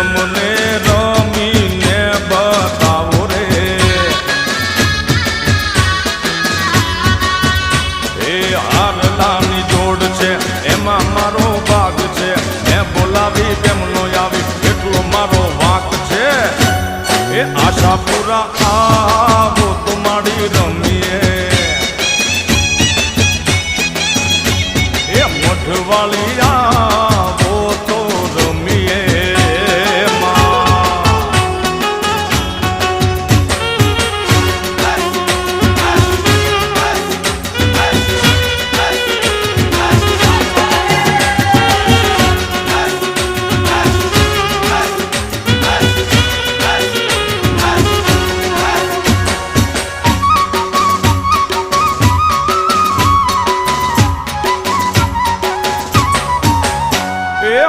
અમને રમીને બતાવો રે એ હારલાની જોડ છે એમાં મારો ભાગ છે મેં બોલાવી કેમનો આવી એટલો મારો વાંક છે એ આશાપુરા આવો તો માડી રમીએ એ મોઢવાળી આવો તો રમીએ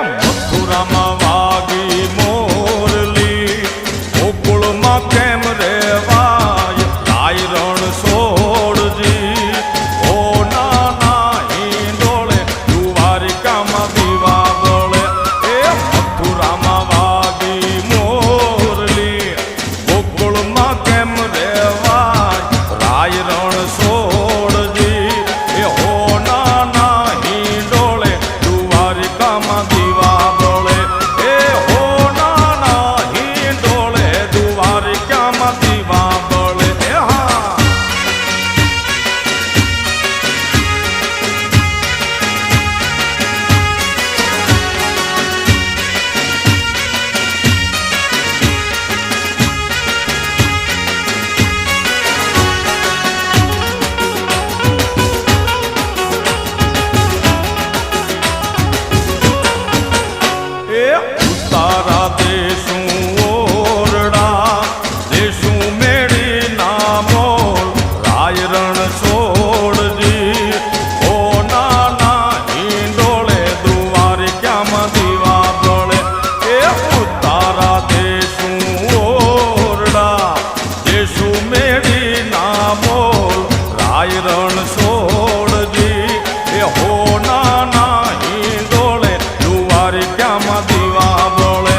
મથુરામાં વાગી મોરલી ગોકુળમાં કેમ રેવાય લાય રણ છોડજી ઓ નાના હિંડોળે દ્વારિકામાં દીવા બળે એ મથુરામાં વાગી મોરલી ગોકુળમાં કેમ રેવાય લાય રણ છોડજી એ હો નાના હિંડોળે દ્વારિકામાં તારા દેશું ઓરડા દેશું મેળી ના મોલ રાય રણ છોડજી ઓ નાના હિંડોળે દ્વારિકામાં દીવા બળે એ તારા દેશું ઓરડા દેશું મેળી ના મોલ રાય રણ છોડજી એ હો નાના હિંડોળે દ્વારિકામાં દીવા બળે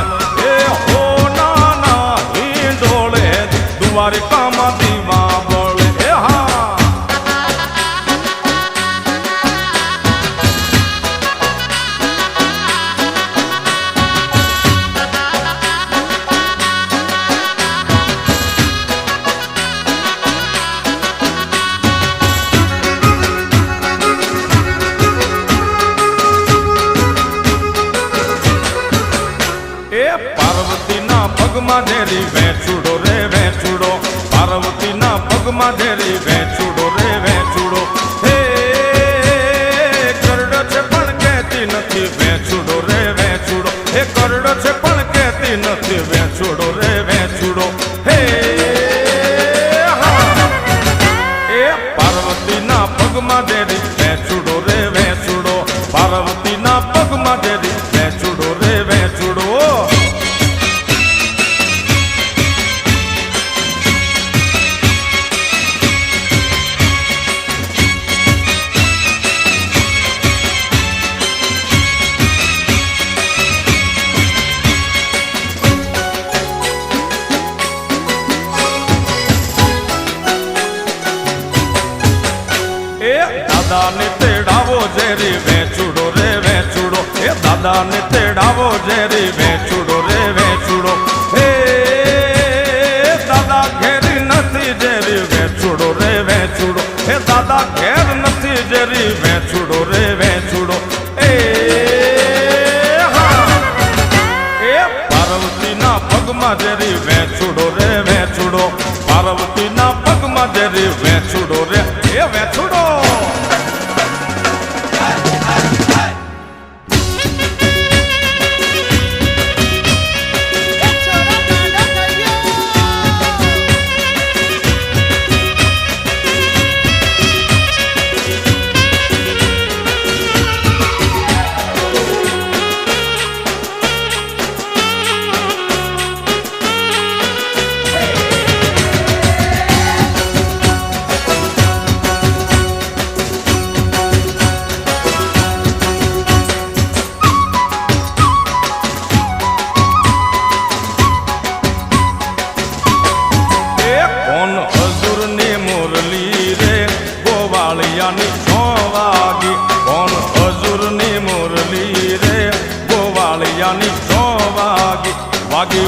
એ હો નાના હિંડોળે દ્વારિકામાં દીવા બળે એ હા પાર્વતીના પગમાં ધેરી વેચુડો રે વેચુડો પાર્વતીના પગમાં ધેરી વેચુડો રે વેચુડો હે કરડો છે પણ કહેતી નથી વેચુડો રે વેચુડો હે કરડો છે પણ કહેતી નથી વેચુડો રે વેચુડો હે એ પાર્વતીના પગમાં ધેરી વેચુડો રે વેચુડો પાર્વતીના પગમાં ધેરી વેચુડો રે વેચુડો દાદાને તેડાવો ઝેરી વેચુડો રે વેચુડો એ દાદાને તેડાવો ઝેરી વેચુડો રે વેચુડો હે દાદા ઘેરી નથી ઝેરી વેચુડો રે વેચુડો હે દાદા ઘેર નથી ઝેરી વેચુડો રે વેચુડો એ હા એ પાર્વતીના પગમાં ઝેરી વેચુડો રે વેચુડો પાર્વતીના પગમાં ઝેરી વેચુડો રે એ વેચુડો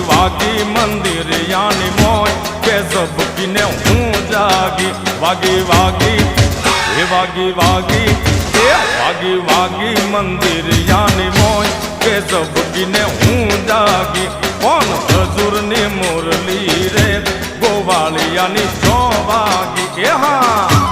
વાગી વાગી મંદિર યાની મોય કે ઝબકીને હું જાગી વાગી વાગી એ વાગી વાગી એ વાગી વાગી મંદિર યાની મોય કે ઝબકીને હું જાગી કોણ હજુરની મુરલી રે ગોવાળિયાની 6 વાગી એ હા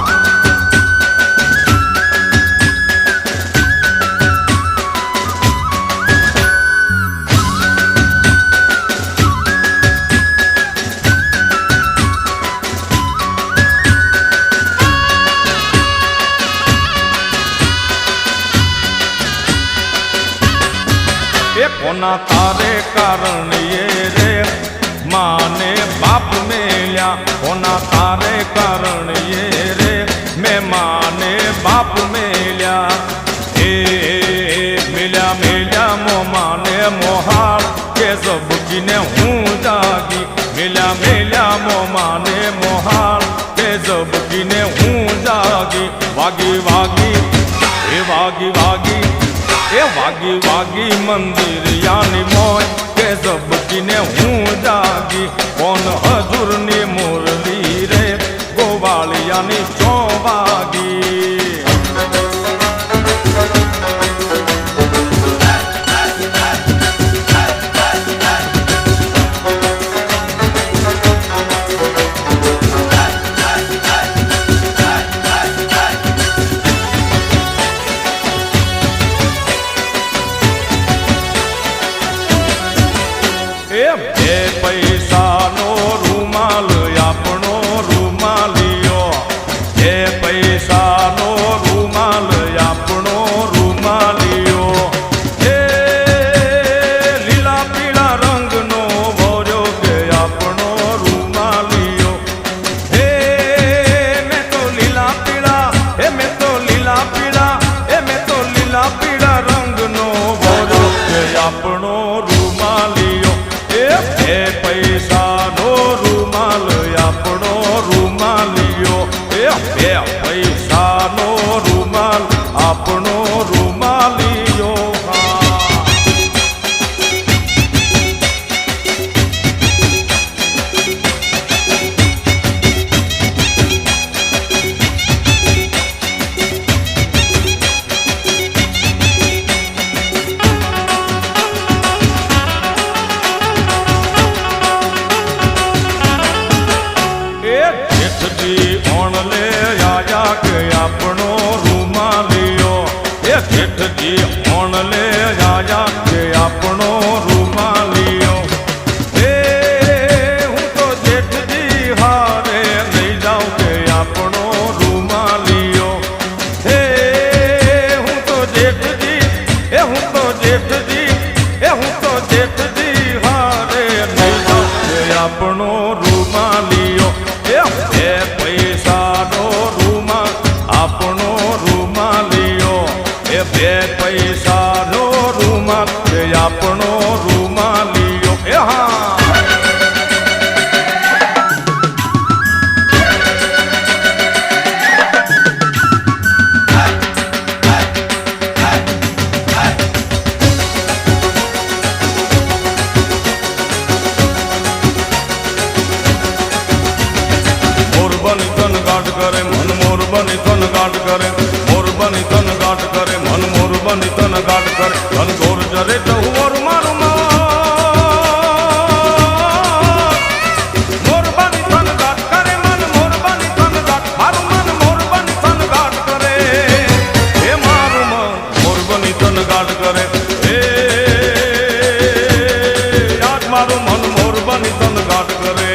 कोना तारे कारण ये रे माने बाप मेल्या कोना तारे कारण ये रे मैं माने बाप मेल्या ए मेल्या मेल्या मो माने मोहार के ज़बकीने हूँ जागी मेल्या मेल्या मो माने मोहार के ज़बकीने हूँ जागी वागी वागी ए वागी वागी ए वागी वागी मंदिर यानी मोय के ज़बकीने हूँ जागी कोण हजूरनी मुरली रे गोवाळियानी 6 वागी બે પૈસાનો રૂમાલ આપણો રૂમાલિયો બે પૈસાનો રૂમાલ આપણો રૂમાલિયો એ લીલા પીળા રંગનો ભર્યો કે આપણો રૂમાલિયો હે મેં તો લીલા પીળા હે મેં તો લીલા પીળા હે મેં તો લીલા પીળા રંગનો ભર્યો કે આપણો રૂમાલિયો બે પૈસાનો રૂમાલ આપણો રૂમાલિયો એ બે પૈસાનો રૂમાલ આપણો રૂમાલિયો ઓણલે આયા કે આપણો રૂમાલિયો એ જેઠજી ઓણલે આયા કે આપણો રૂમાલિયો એ હું તો જેઠજી હારે લઈ જાઉં કે આપણો રૂમાલિયો હે હું તો જેઠજી એ હું તો જેઠજી એ હું તો જેઠજી હારે લઈ જાઉં કે આપણો રૂમાલિયો એ પૈસાનો રૂમાલ આપણો રૂમાલિયો એ બે પૈસાનો રૂમાલ એ આપણો રૂમાલિયો એ હા મોરબની તન ગાંઠ કરે મન મોરબની તન ગાંઠ કરે મોરબની તન ગાંઠ કરે મન મોરબની તન ગાંઠ કરે ધન ગોર જરે તો મોર મારું મોરબની તન ગાંઠ કરે મન મોરબની તન ગાંઠ મારું મન મોરબની તન ગાંઠ કરે હે મારું મન મોરબની તન ગાંઠ કરે હે આજ મારું મન મોરબની તન ગાંઠ કરે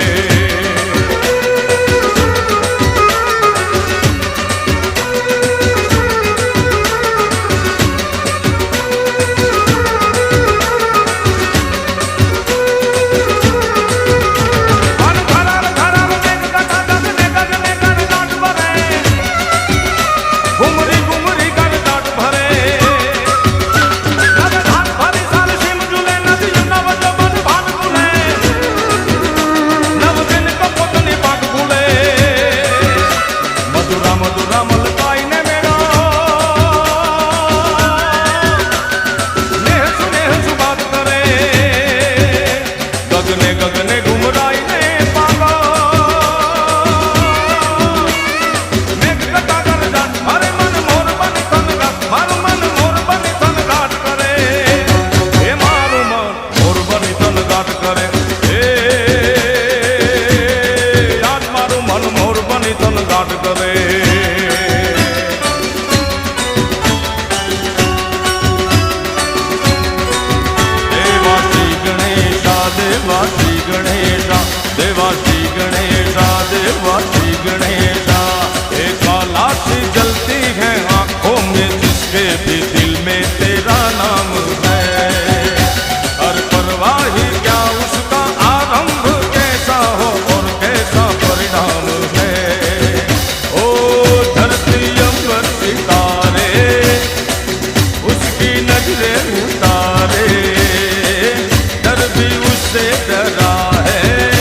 खरा है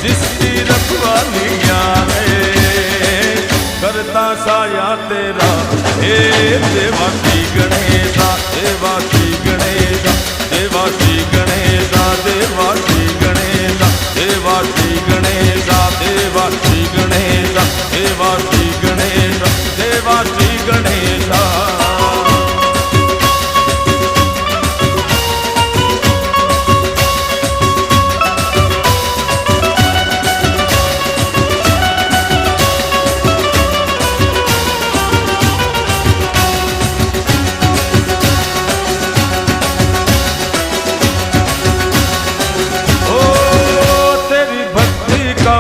जिसकी रखवालिया है करता साया तेरा हे देवा श्री गणेशा देवा श्री गणेशा देवा श्री गणेशा देवा श्री गणेशा देवा श्री गणेशा देवा श्री गणेशा देवा श्री गणेशा देवा श्री गणेशा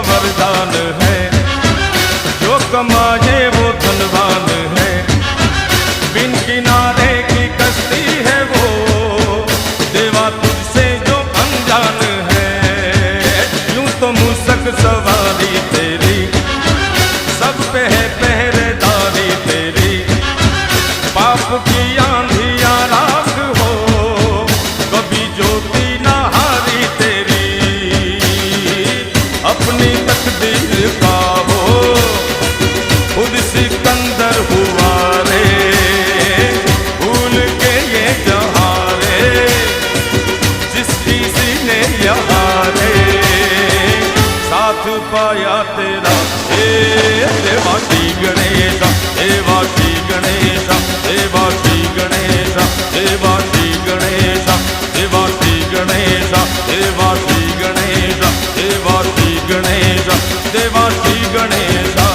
वरदान है जो कमाए वो धनवान है बिन किनारे की कश्ती है वो देवा तुझसे जो अनजान है यूं तो मूसक सवारी तेरी सब पे है पहरेदारी तेरी पाप की आंधियां राख हो कभी ज्योति ना हारी तेरी अपनी तकदीर का वो खुद सिकंदर हुआ रे भूल के ये जहां रे जिसकी सीने यहाँ रे साथ पाया तेरा हे देवा श्री गणेशा देवा श्री गणेशा देवा श्री गणेशा देवा श्री गणेशा देवा श्री गणेशा देवा श्री गणेशा देवा श्री गणेशा देवा श्री गणेशा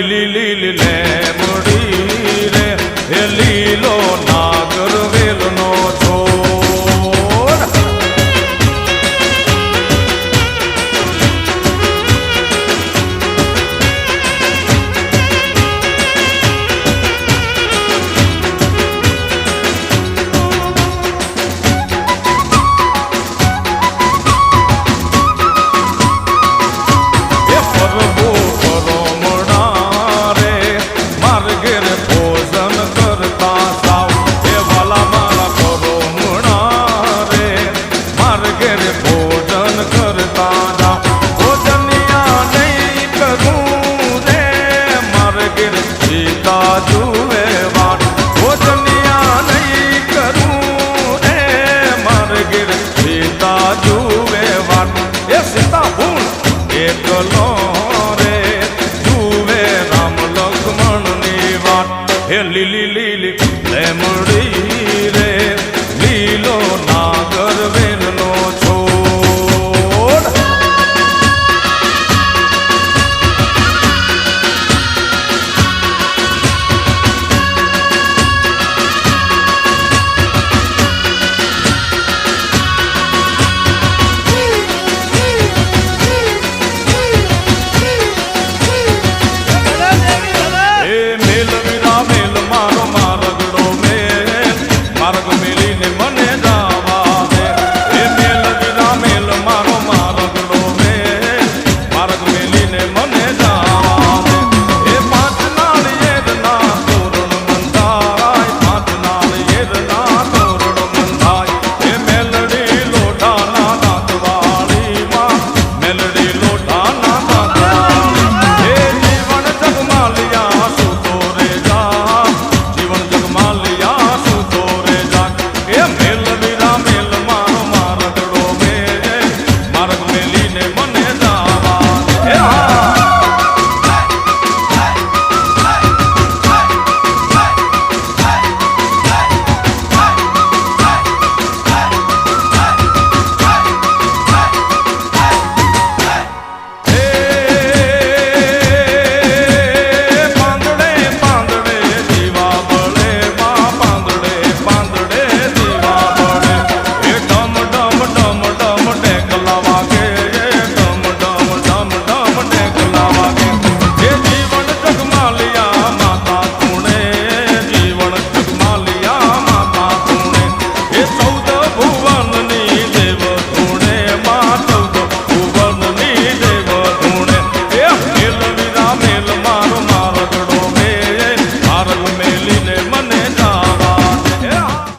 લીલી લીલી લેમડી રે એ લીલો નાગર વેલનો છોડ જુએ વાત ભોજનિયા નહીં કરું રે મારે ગીર સીતા જુએ વાત એ સીતા ભૂલ એકલો